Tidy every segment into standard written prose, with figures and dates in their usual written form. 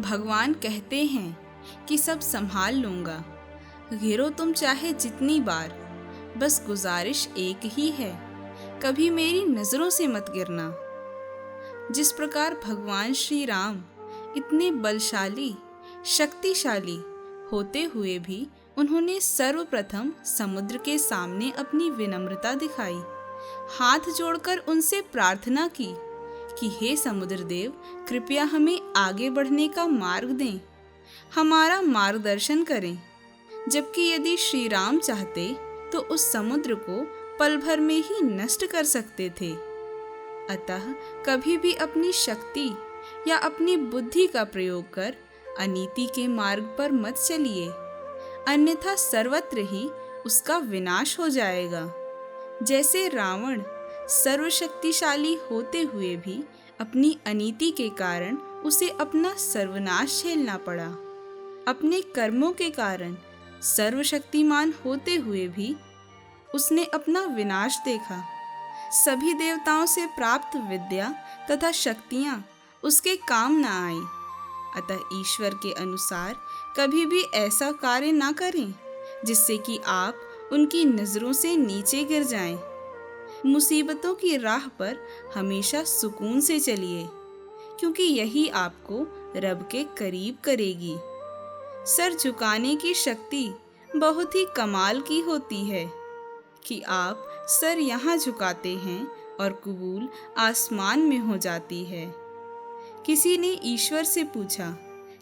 भगवान कहते हैं कि सब संभाल लूंगा। घिरो तुम चाहे जितनी बार, बस गुजारिश एक ही है, कभी मेरी नजरों से मत गिरना। जिस प्रकार भगवान श्री राम इतने बलशाली, शक्तिशाली होते हुए भी उन्होंने सर्वप्रथम समुद्र के सामने अपनी विनम्रता दिखाई, हाथ जोड़कर उनसे प्रार्थना की कि हे समुद्र देव, कृपया हमें आगे बढ़ने का मार्ग दें, हमारा मार्गदर्शन करें। जबकि यदि श्री राम चाहते तो उस समुद्र को पल भर में ही नष्ट कर सकते थे। अतः कभी भी अपनी शक्ति या अपनी बुद्धि का प्रयोग कर अनीति के मार्ग पर मत चलिए, अन्यथा सर्वत्र ही उसका विनाश हो जाएगा। जैसे रावण सर्वशक्तिशाली होते हुए भी अपनी अनीति के कारण उसे अपना सर्वनाश झेलना पड़ा। अपने कर्मों के कारण सर्वशक्तिमान होते हुए भी उसने अपना विनाश देखा। सभी देवताओं से प्राप्त विद्या तथा शक्तियां उसके काम न आई। अतः ईश्वर के अनुसार कभी भी ऐसा कार्य ना करें जिससे कि आप उनकी नजरों से नीचे गिर जाएं। मुसीबतों की राह पर हमेशा सुकून से चलिए, क्योंकि यही आपको रब के करीब करेगी। सर झुकाने की शक्ति बहुत ही कमाल की होती है कि आप सर यहाँ झुकाते हैं और कबूल आसमान में हो जाती है। किसी ने ईश्वर से पूछा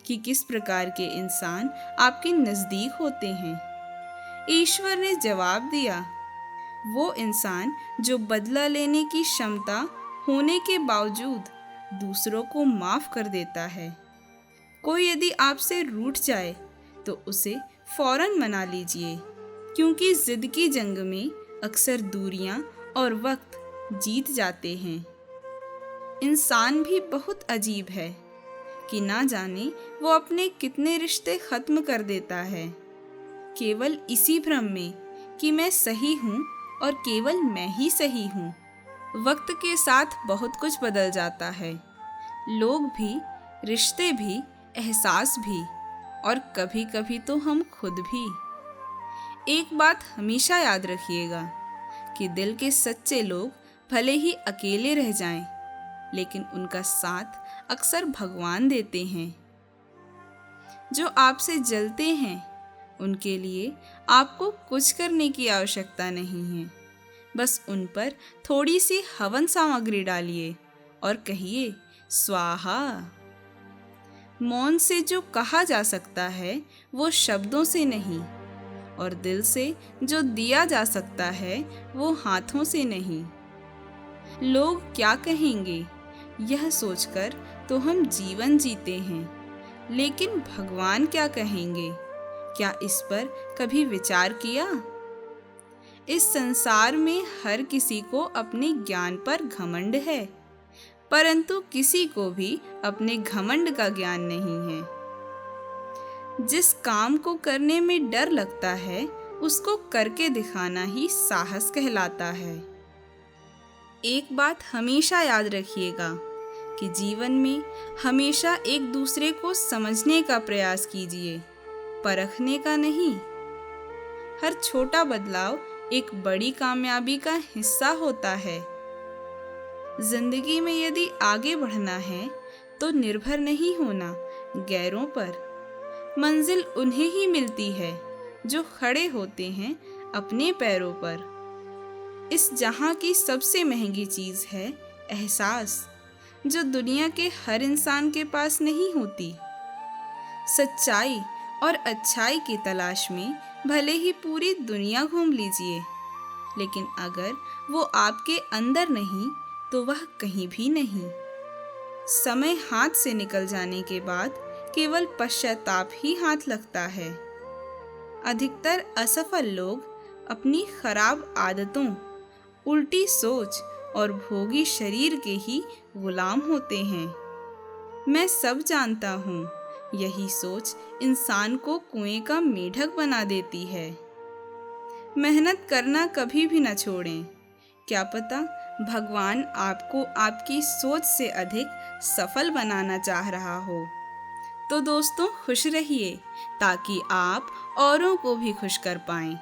कि किस प्रकार के इंसान आपके नज़दीक होते हैं। ईश्वर ने जवाब दिया, वो इंसान जो बदला लेने की क्षमता होने के बावजूद दूसरों को माफ़ कर देता है। कोई यदि आपसे रूठ जाए तो उसे फौरन मना लीजिए, क्योंकि जिद की जंग में अक्सर दूरियां और वक्त जीत जाते हैं। इंसान भी बहुत अजीब है कि ना जाने वो अपने कितने रिश्ते ख़त्म कर देता है, केवल इसी भ्रम में कि मैं सही हूँ और केवल मैं ही सही हूँ। वक्त के साथ बहुत कुछ बदल जाता है, लोग भी, रिश्ते भी, एहसास भी, और कभी कभी तो हम खुद भी। एक बात हमेशा याद रखिएगा कि दिल के सच्चे लोग भले ही अकेले रह जाएं, लेकिन उनका साथ अक्सर भगवान देते हैं। जो आपसे जलते हैं उनके लिए आपको कुछ करने की आवश्यकता नहीं है। बस उन पर थोड़ी सी हवन सामग्री डालिए और कहिए स्वाहा। मौन से जो कहा जा सकता है वो शब्दों से नहीं, और दिल से जो दिया जा सकता है वो हाथों से नहीं। लोग क्या कहेंगे यह सोचकर तो हम जीवन जीते हैं, लेकिन भगवान क्या कहेंगे, क्या इस पर कभी विचार किया? इस संसार में हर किसी को अपने ज्ञान पर घमंड है, परंतु किसी को भी अपने घमंड का ज्ञान नहीं है। जिस काम को करने में डर लगता है उसको करके दिखाना ही साहस कहलाता है। एक बात हमेशा याद रखिएगा कि जीवन में हमेशा एक दूसरे को समझने का प्रयास कीजिए, परखने का नहीं। हर छोटा बदलाव एक बड़ी कामयाबी का हिस्सा होता है। जिंदगी में यदि आगे बढ़ना है तो निर्भर नहीं होना गैरों पर। मंजिल उन्हें ही मिलती है जो खड़े होते हैं अपने पैरों पर। इस जहां की सबसे महंगी चीज़ है एहसास, जो दुनिया के हर इंसान के पास नहीं होती। सच्चाई और अच्छाई की तलाश में भले ही पूरी दुनिया घूम लीजिए, लेकिन अगर वो आपके अंदर नहीं तो वह कहीं भी नहीं। समय हाथ से निकल जाने के बाद केवल पश्चाताप ही हाथ लगता है। अधिकतर असफल लोग अपनी खराब आदतों, उल्टी सोच और भोगी शरीर के ही गुलाम होते हैं। मैं सब जानता हूँ, यही सोच इंसान को कुएं का मेढक बना देती है। मेहनत करना कभी भी न छोड़ें। क्या पता भगवान आपको आपकी सोच से अधिक सफल बनाना चाह रहा हो। तो दोस्तों खुश रहिए ताकि आप औरों को भी खुश कर पाएं।